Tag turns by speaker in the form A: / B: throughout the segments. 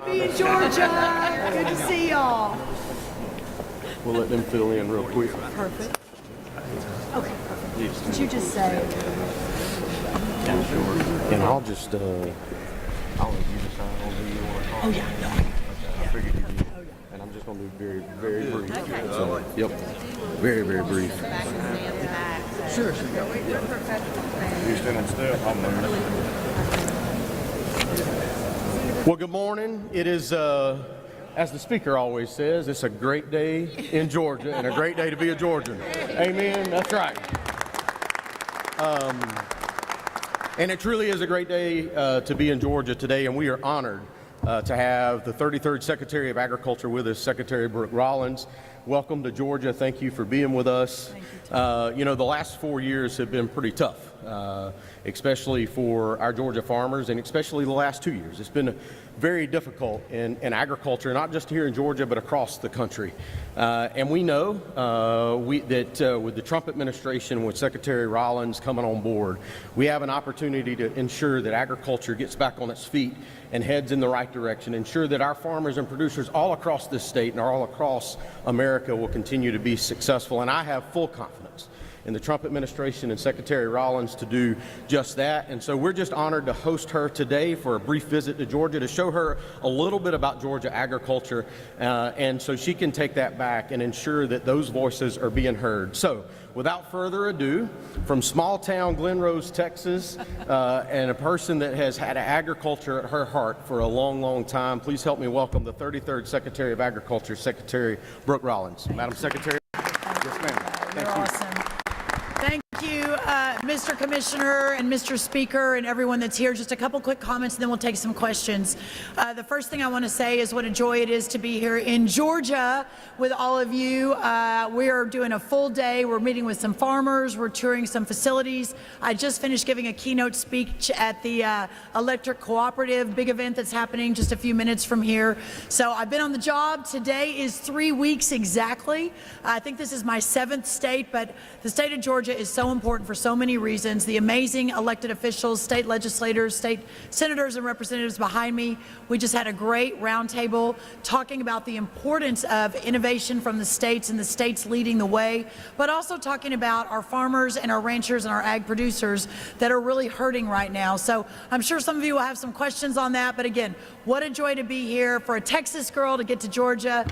A: Be in Georgia. Good to see y'all.
B: We'll let them fill in real quick.
A: Perfect. Okay, perfect. Did you just say?
B: And I'll just, I'll let you decide on who you want to call.
A: Oh, yeah. No,
B: I figured you did. And I'm just going to be very, very brief. So, yep. Very, very brief.
A: Sure.
B: You stand on step, I'm there. Well, good morning. It is, as the speaker always says, it's a great day in Georgia and a great day to be a Georgian. Amen. That's right. And it truly is a great day to be in Georgia today, and we are honored to have the 33rd Secretary of Agriculture with us, Secretary Brooke Rollins. Welcome to Georgia. Thank you for being with us. You know, the last 4 years have been pretty tough, especially for our Georgia farmers, and especially the last 2 years. It's been very difficult in agriculture, not just here in Georgia, but across the country. And we know that with the Trump administration, with Secretary Rollins coming on board, we have an opportunity to ensure that agriculture gets back on its feet and heads in the right direction, ensure that our farmers and producers all across this state and all across America will continue to be successful. And I have full confidence in the Trump administration and Secretary Rollins to do just that. And so we're just honored to host her today for a brief visit to Georgia to show her a little bit about Georgia agriculture, and so she can take that back and ensure that those voices are being heard. So without further ado, from small town Glen Rose, Texas, and a person that has had agriculture at her heart for a long, long time, please help me welcome the 33rd Secretary of Agriculture, Secretary Brooke Rollins. Madam Secretary. Yes, ma'am.
A: You're awesome. Thank you, Mr. Commissioner and Mr. Speaker and everyone that's here. Just a couple quick comments, and then we'll take some questions. The first thing I want to say is what a joy it is to be here in Georgia with all of you. We are doing a full day. We're meeting with some farmers. We're touring some facilities. I just finished giving a keynote speech at the Electric Cooperative, big event that's happening just a few minutes from here. So I've been on the job. Today is 3 weeks exactly. I think this is my 7th state, but the state of Georgia is so important for so many reasons. The amazing elected officials, state legislators, state senators and representatives behind me. We just had a great roundtable talking about the importance of innovation from the states and the states leading the way, but also talking about our farmers and our ranchers and our ag producers that are really hurting right now. So I'm sure some of you will have some questions on that, but again, what a joy to be here. For a Texas girl to get to Georgia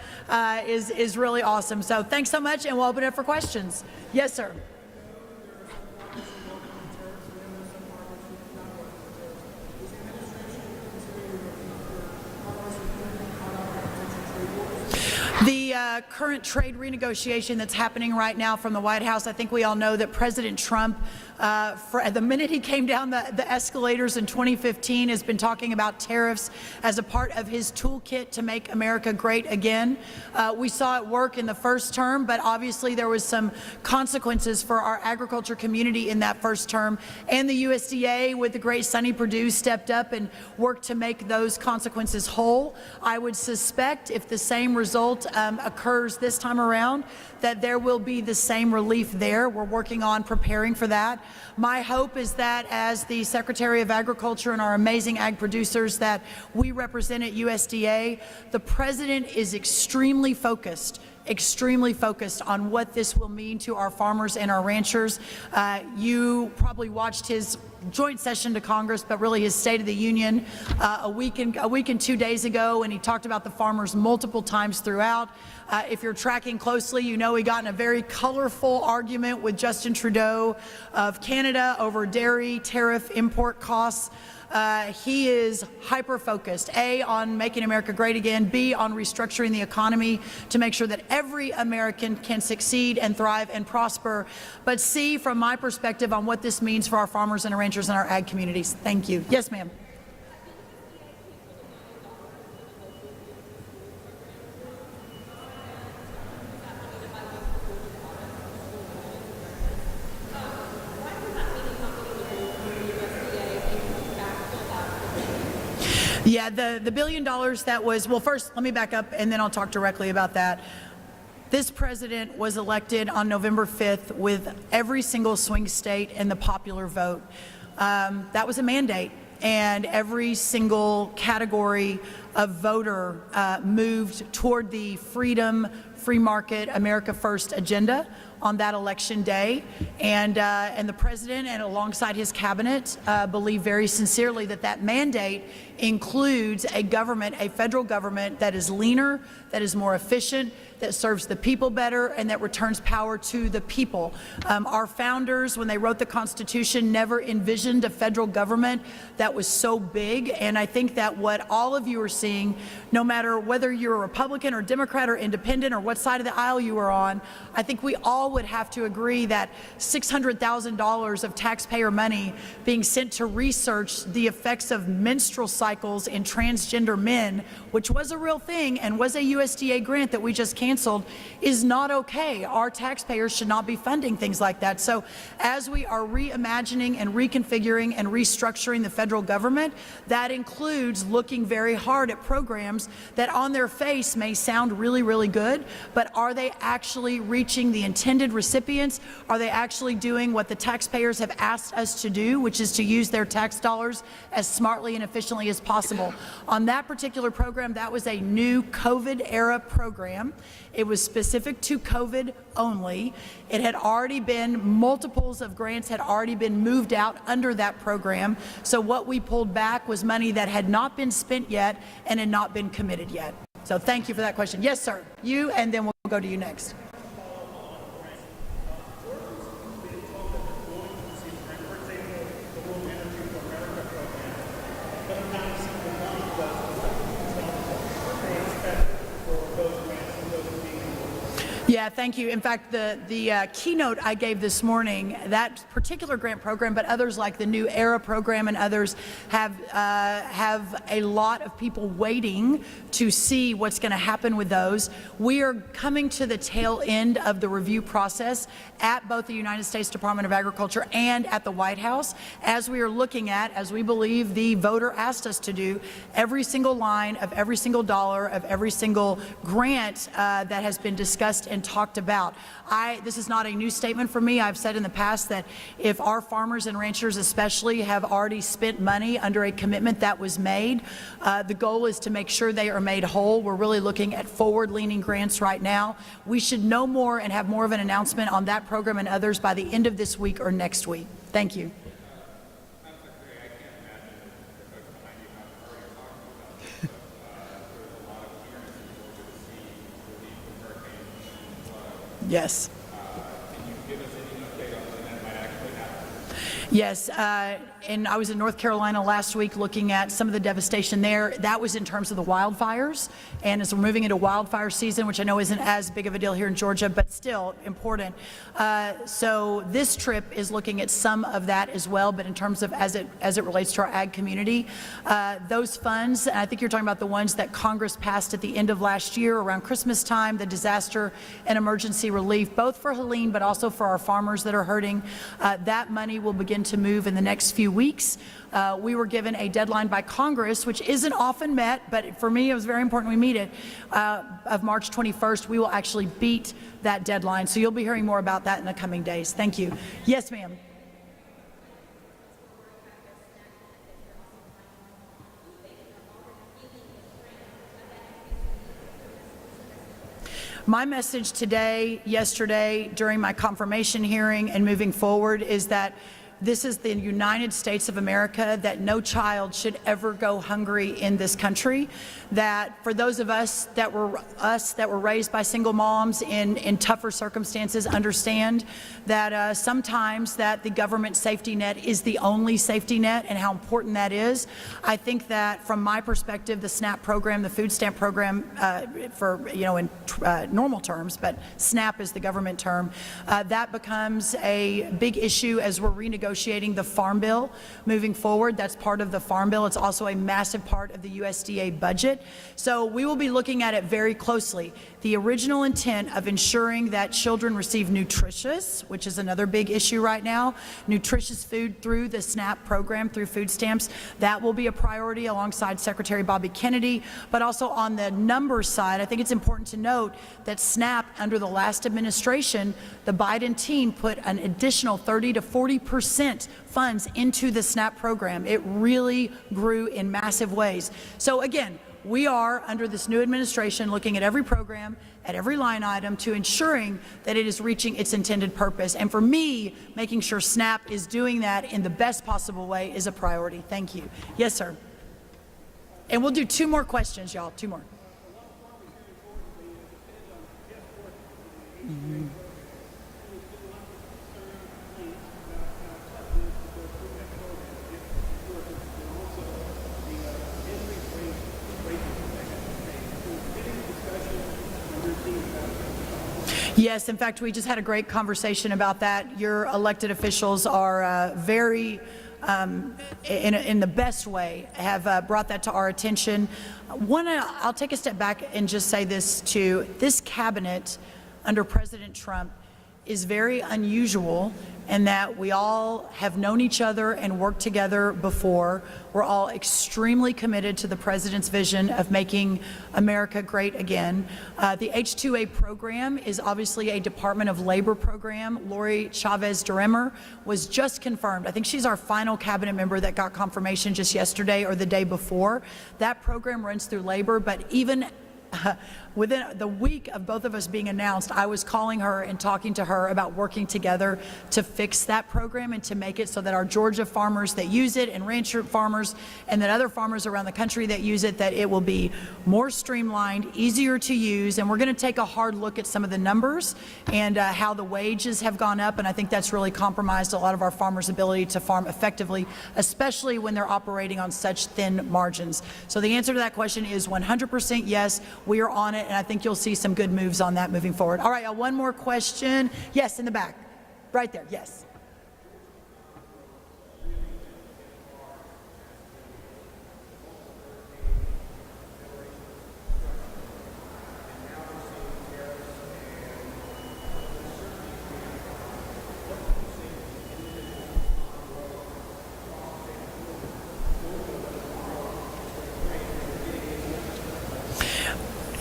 A: is really awesome. So thanks so much, and we'll open it up for questions. Yes, sir. The current trade renegotiation that's happening right now from the White House, I think we all know that President Trump, the minute he came down the escalators in 2015, has been talking about tariffs as a part of his toolkit to make America great again. We saw it work in the first term, but obviously there was some consequences for our agriculture community in that first term, and the USDA with the great Sonny Perdue stepped up and worked to make those consequences whole. I would suspect if the same result occurs this time around, that there will be the same relief there. We're working on preparing for that. My hope is that as the Secretary of Agriculture and our amazing ag producers that we represent at USDA, the President is extremely focused on what this will mean to our farmers and our ranchers. You probably watched his joint session to Congress, but really his State of the Union a week and 2 days ago, and he talked about the farmers multiple times throughout. If you're tracking closely, you know he got in a very colorful argument with Justin Trudeau of Canada over dairy tariff import costs. He is hyper-focused, A, on making America great again, B, on restructuring the economy to make sure that every American can succeed and thrive and prosper, but C, from my perspective, on what this means for our farmers and our ranchers and our ag communities. Thank you. Yes, ma'am. Yeah, the $1 billion that was, well, first, let me back up and then I'll talk directly about that. This president was elected on November 5th with every single swing state in the popular vote. That was a mandate. and every single category of voter moved toward the freedom, free market, America First agenda on that election day, and the president and alongside his cabinet believe very sincerely that that mandate includes a government, a federal government that is leaner, that is more efficient, that serves the people better, and that returns power to the people. Our founders, when they wrote the Constitution, never envisioned a federal government that was so big, and I think that what all of you are seeing, no matter whether you're a Republican or Democrat or independent or what side of the aisle you are on, I think we all would have to agree that $600,000 of taxpayer money being sent to research the effects of menstrual cycles in transgender men, which was a real thing and was a USDA grant that we just canceled, is not okay. Our taxpayers should not be funding things like that. So as we are reimagining and reconfiguring and restructuring the federal government, that includes looking very hard at programs that on their face may sound really, really good, but are they actually reaching the intended recipients? Are they actually doing what the taxpayers have asked us to do, which is to use their tax dollars as smartly and efficiently as possible? On that particular program, that was a new COVID-era program. It was specific to COVID only. It had already been, multiples of grants had already been moved out under that program. So what we pulled back was money that had not been spent yet and had not been committed yet. So thank you for that question. Yes, sir. You, and then we'll go to you next. Yeah, thank you. In fact, the keynote I gave this morning, that particular grant program, but others like the New Era program and others have a lot of people waiting to see what's going to happen with those. We are coming to the tail end of the review process at both the United States Department of Agriculture and at the White House, as we are looking at, as we believe the voter asked us to do, every single line of every single dollar of every single grant that has been discussed and talked about. This is not a new statement for me. I've said in the past that if our farmers and ranchers especially have already spent money under a commitment that was made, the goal is to make sure they are made whole. We're really looking at forward-leaning grants right now. We should know more and have more of an announcement on that program and others by the end of this week or next week. Thank you. Yes.
C: Can you give us any update on when that might actually happen?
A: Yes, and I was in North Carolina last week looking at some of the devastation there. That was in terms of the wildfires, and as we're moving into wildfire season, which I know isn't as big of a deal here in Georgia, but still important. So this trip is looking at some of that as well, but in terms of as it relates to our ag community, those funds, and I think you're talking about the ones that Congress passed at the end of last year around Christmas time, the disaster and emergency relief, both for Helene but also for our farmers that are hurting. That money will begin to move in the next few weeks. We were given a deadline by Congress, which isn't often met, but for me it was very important we meet it, of March 21st. We will actually beat that deadline, so you'll be hearing more about that in the coming days. Thank you. Yes, ma'am. My message today, yesterday, during my confirmation hearing and moving forward is that this is the United States of America, that no child should ever go hungry in this country, that for those of us that were raised by single moms in tougher circumstances understand that sometimes that the government safety net is the only safety net and how important that is. I think that from my perspective, the SNAP program, the food stamp program, in normal terms, but SNAP is the government term, that becomes a big issue as we're renegotiating the Farm Bill moving forward. That's part of the Farm Bill. It's also a massive part of the USDA budget. So we will be looking at it very closely. The original intent of ensuring that children receive nutritious, which is another big issue right now, nutritious food through the SNAP program, through food stamps, that will be a priority alongside Secretary Bobby Kennedy. But also on the numbers side, I think it's important to note that SNAP, under the last administration, the Biden team put an additional 30 to 40% 100% funds into the SNAP program. It really grew in massive ways. So again, we are, under this new administration, looking at every program, at every line item, to ensuring that it is reaching its intended purpose. And for me, making sure SNAP is doing that in the best possible way is a priority. Thank you. Yes, sir. And we'll do 2 more questions, y'all. 2 more. Mm-hmm. Yes, in fact, we just had a great conversation about that. Your elected officials are very, in the best way, have brought that to our attention. I'll take a step back and just say this too. This cabinet under President Trump is very unusual in that we all have known each other and worked together before. We're all extremely committed to the president's vision of making America great again. The H-2A program is obviously a Department of Labor program. Lori Chavez-DeRemer was just confirmed. I think she's our final cabinet member that got confirmation just yesterday or the day before. That program runs through labor, but even within the week of both of us being announced, I was calling her and talking to her about working together to fix that program and to make it so that our Georgia farmers that use it, and rancher farmers, and that other farmers around the country that use it, that it will be more streamlined, easier to use. And we're going to take a hard look at some of the numbers and how the wages have gone up, and I think that's really compromised a lot of our farmers' ability to farm effectively, especially when they're operating on such thin margins. So the answer to that question is 100% yes. We are on it, and I think you'll see some good moves on that moving forward. All right, one more question. Yes, in the back. Right there, yes.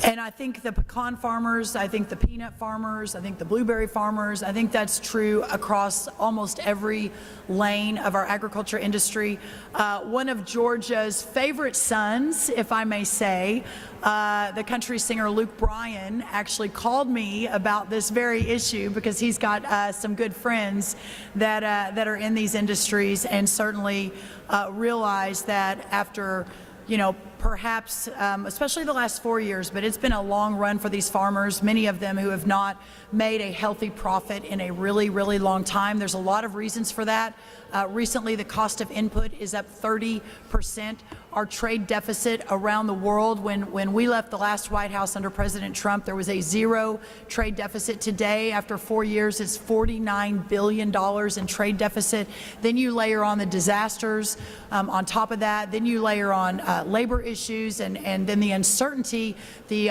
A: And I think the pecan farmers, I think the peanut farmers, I think the blueberry farmers, I think that's true across almost every lane of our agriculture industry. One of Georgia's favorite sons, if I may say, the country singer Luke Bryan, actually called me about this very issue because he's got some good friends that are in these industries, and certainly realized that after, perhaps, especially the last 4 years, but it's been a long run for these farmers, many of them who have not made a healthy profit in a really, really long time. There's a lot of reasons for that. Recently, the cost of input is up 30%. Our trade deficit around the world, when we left the last White House under President Trump, there was a 0 trade deficit. Today, after 4 years, it's $49 billion in trade deficit. Then you layer on the disasters on top of that. Then you layer on labor issues, and then the uncertainty, the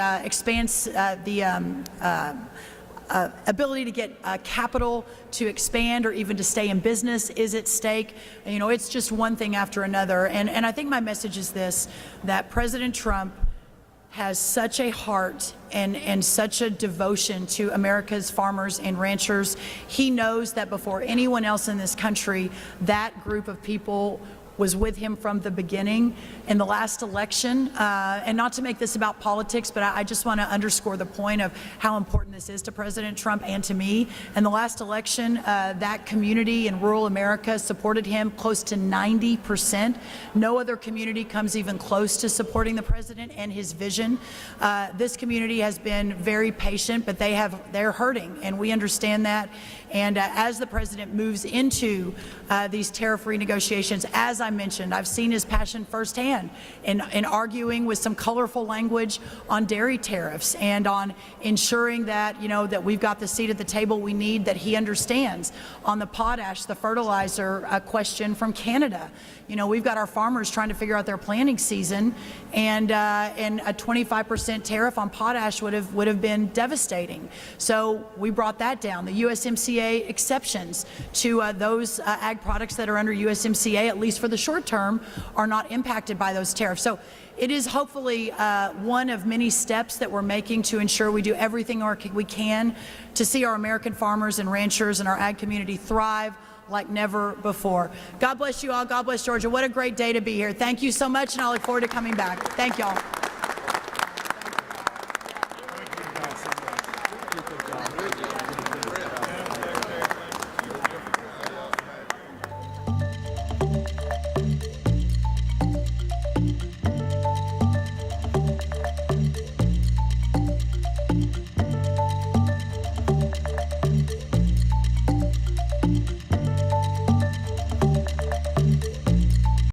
A: ability to get capital to expand or even to stay in business is at stake. It's just one thing after another. And I think my message is this, that President Trump has such a heart and such a devotion to America's farmers and ranchers. He knows that before anyone else in this country, that group of people was with him from the beginning. In the last election, and not to make this about politics, but I just want to underscore the point of how important this is to President Trump and to me. In the last election, that community in rural America supported him close to 90%. No other community comes even close to supporting the president and his vision. This community has been very patient, but they're hurting, and we understand that. And as the president moves into these tariff renegotiations, as I mentioned, I've seen his passion firsthand in arguing with some colorful language on dairy tariffs and on ensuring that, that we've got the seat at the table we need, that he understands. On the potash, the fertilizer question from Canada. We've got our farmers trying to figure out their planting season, and a 25% tariff on potash would have been devastating. So we brought that down. The USMCA exceptions to those ag products that are under USMCA, at least for the short term, are not impacted by those tariffs. So it is hopefully one of many steps that we're making to ensure we do everything we can to see our American farmers and ranchers and our ag community thrive like never before. God bless you all. God bless Georgia. What a great day to be here. Thank you so much, and I look forward to coming back. Thank y'all.